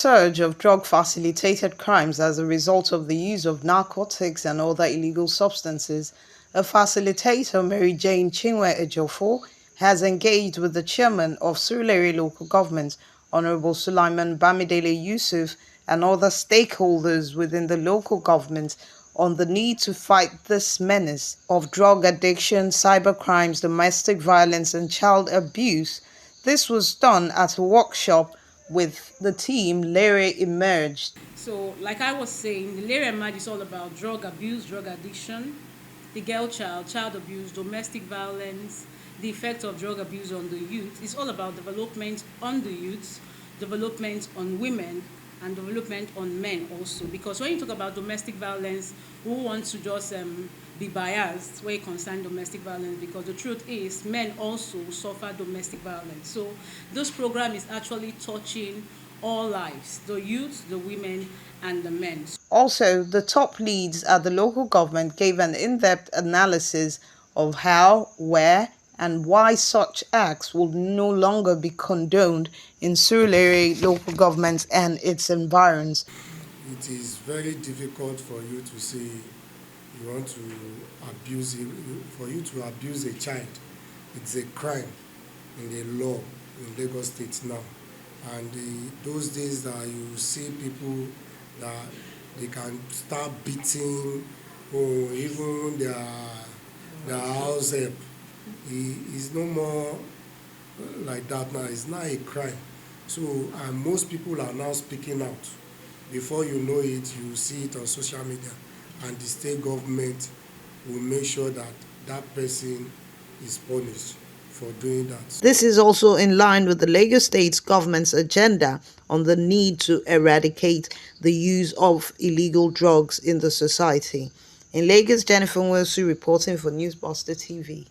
Surge of drug-facilitated crimes as a result of the use of narcotics and other illegal substances, a facilitator, Mary Jane Chinwe-Ejiofor, has engaged with the chairman of LERE local government, Honorable Sulaiman Bamidele Yusuf, and other stakeholders within the local government on the need to fight this menace of drug addiction, cybercrimes, domestic violence, and child abuse. This was done at a workshop with the team LERE Emerged. So, like I was saying, the LERE Emerged is all about drug abuse, drug addiction, the girl child, child abuse, domestic violence, the effect of drug abuse on the youth. It's all about development on the youth, development on women, and development on men also. Because when you talk about domestic violence, who wants to just be biased when it concerns domestic violence? Because the truth is, men also suffer domestic violence. So this program is actually touching all lives, the youth, the women, and the men. Also, the top leads at the local government gave an in-depth analysis of how, where, and why such acts will no longer be condoned in Surulere local government and its environs. It is very difficult for you to say you want to abuse it. For you to abuse a child, it's a crime in the law in Lagos State now. And those days that you see people that they can start beating or even their house help. It's no more like that now. It's not a crime. So, and most people are now speaking out. Before you know it, you see it on social media, and the state government will make sure that that person is punished for doing that. This is also in line with the Lagos State government's agenda on the need to eradicate the use of illegal drugs in the society. In Lagos, Jennifer Wilson reporting for Newsbuster TV.